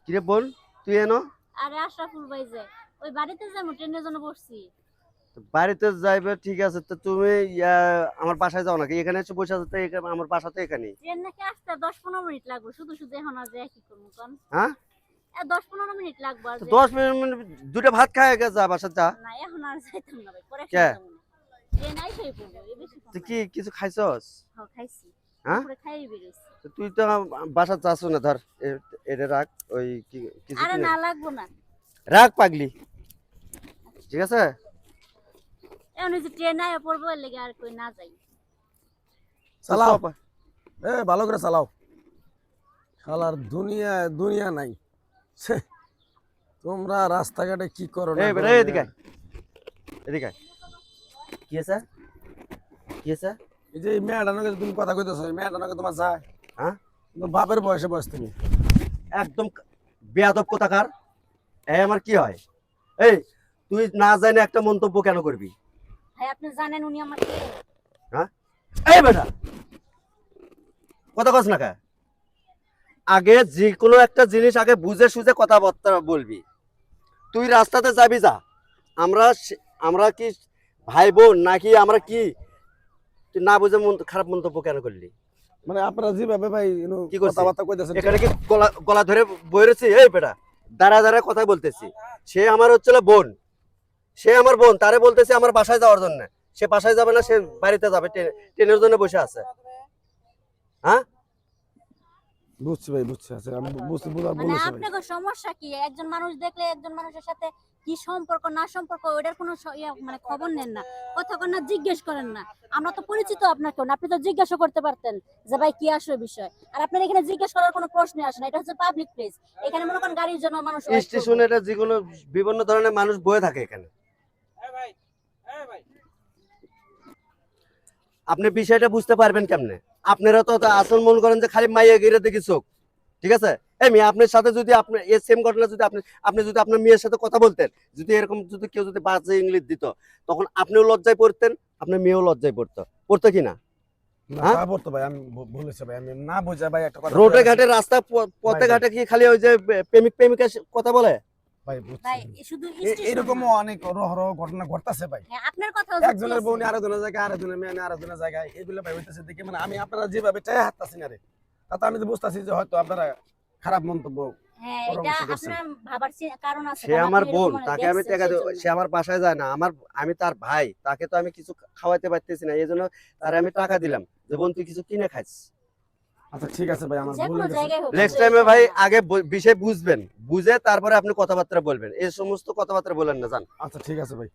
কিরে বোন, তুই এনো? আরে আশরাফুল ভাই যে ওই বাড়িতে যাবো ট্রেনের জন্য বসছি। বাড়িতে যাইবে ঠিক আছে, তো তুমি আমার বাসায় যাও নাকি? এখানে এসে বসে আছো তো, আমার বাসা তো এখানেই। ট্রেন নাকি আসতে 10-15 মিনিট লাগবে, শুধু শুধু এখন আর যে কি করবো কোন? হ্যাঁ, 10-15 মিনিট লাগবে আর তো যে 10 মিনিট দুটো ভাত খায় গে যা বাসা যা। না এখন আর যাইতাম না ভাই, পরে কে? যাবো না। ট্রেন আইসেই পড়বো, এই বেশি তুই সময় কি কিছু খাইছস? হ্যাঁ খাইছি, হ্যাঁ, পরে খাইয়ে বেরোইছি। তো তুই তো বাসা যাচ্ছ না, ধর এটা রাখ। ওই কিছু আরে কিনে না লাগবো না, রাখ পাগলি, ঠিক আছে? এখন ওই যে ট্রেন আয়া পড়বো এর লেগে আর কই না যাই। চালাও, ভালো করে চালাও। শালার দুনিয়া দুনিয়া নাই। ছে, তোমরা রাস্তাঘাটে কি করো না এই বেটা, করো না। এদিকে আয়, এদিকে আয়। কি আছে? কি আছে? এই যে মেয়েটাকে তুমি কথা কইতেছো, মেয়েটাকে তোমার যায়, হ্যাঁ, তোমার বাপের বয়সে বয়স তুমি। একদম বেয়াদব কোথাকার। এই আমার কি হয়? এই, তুই না জানে একটা মন্তব্য কেন করবি? ভাই আপনি জানেন উনি আমার কে? হ্যাঁ, এই বেটা, কথা কস না কে? আগে যে কোনো একটা জিনিস আগে বুঝে সুঝে কথাবার্তা বলবি। তুই রাস্তাতে যাবি যা, আমরা আমরা কি ভাই বোন নাকি আমরা কি? তুই না বুঝে খারাপ মন্তব্য কেন করলি? মানে আপনারা যেভাবে ভাই কি করছিস? কথাবার্তা কইতেছেন, এখানে কি গলা গলা ধরে বইরেছি? এই বেটা, দাঁড়া দাঁড়া কথা বলতেছি। সে আমার হচ্ছিল বোন, সে আমার বোন, তারে বলতেছি আমার বাসায় যাওয়ার জন্য। সে বাসায় যাবে না, সে বাড়িতে যাবে, ট্রেনের জন্য বসে আছে। হ্যাঁ, বুঝছি ভাই, বুঝছি, আছে আমি বুঝছি, বুঝা মানে বলেছি ভাই। আপনাদের সমস্যা কি? একজন মানুষ দেখলে একজন মানুষের সাথে কি সম্পর্ক না সম্পর্ক ওটার কোনো মানে খবর নেন না, কথা কন না, জিজ্ঞেস করেন না। আমরা তো পরিচিত আপনাকে, আপনি তো জিজ্ঞাসা করতে পারতেন যে ভাই কি আসলে বিষয়। আর আপনার এখানে জিজ্ঞেস করার কোনো প্রশ্নই আসে না, এটা হচ্ছে পাবলিক প্লেস। এখানে মনে করেন গাড়ির জন্য মানুষ wait করবে। স্টেশনে এটা যে কোনো বিভিন্ন ধরনের মানুষ বয়ে থাকে এখানে। আপনি বিষয়টা বুঝতে পারবেন কেমনে? আপনারা তো আসল মনে করেন যে খালি মাইয়া গিরে দেখি চোখ, ঠিক আছে? এই মেয়ে, আপনার সাথে যদি আপনার এই সেম ঘটনা যদি আপনি আপনি যদি আপনার মেয়ের সাথে কথা বলতেন, যদি এরকম যদি কেউ যদি বাজে ইংলিশ দিত, তখন আপনিও লজ্জায় পড়তেন, আপনার মেয়েও লজ্জায় পড়তো, পড়তো কি না? না হ্যাঁ? তা বলতো ভাই, আমি বলেছি ভাই, আমি না বুঝা ভাই একটা কথা রোডে বলে ঘাটে রাখি। রাস্তা পথে ভাই, ঘাটে কি খালি ওই যে প্রেমিক প্রেমিকা কথা বলে? ভাই বুঝছি ভাই শুধু এরকমও অনেক অহরহ ঘটনা ঘটতাছে ভাই। হ্যাঁ আপনার কথা একজনের বউ নিয়ে আরেকজনের জায়গায়, আরেকজনের মেয়ে নিয়ে আরেকজনের জায়গায়, এগুলো ভাই হইতেছে দেখে মানে আমি আপনারা যেভাবে চাই হাঁটতাছি না রে, তাতে আমি তো বুঝতেছি যে হয়তো আপনারা খারাপ মন্তব্য হ্যাঁ এটা পরামর্শ করছেন। আপনার ভাবার কারণ আছে, সে কারণ আমার আপনি বোন, এরকম তাকে আমি দেখছেন টাকা দেবো, সেজন্য। সে আমার বাসায় যায় না, আমি তার ভাই, তাকে তো আমি কিছু খাওয়াইতে পারতেছি না, এই জন্য তার আমি টাকা দিলাম যে বোন তুই কিছু কিনে খাইস। আচ্ছা ঠিক আছে ভাই, আমার যে ভুল কোনো হয়ে গেছে। জায়গায় হোক, নেক্সট শুধু টাইমে এখানে ভাই না। আগে বিষয় বুঝবেন, বুঝে তারপরে আপনি কথাবার্তা বলবেন, এই সমস্ত কথাবার্তা বলেন না, জান। আচ্ছা ঠিক আছে ভাই।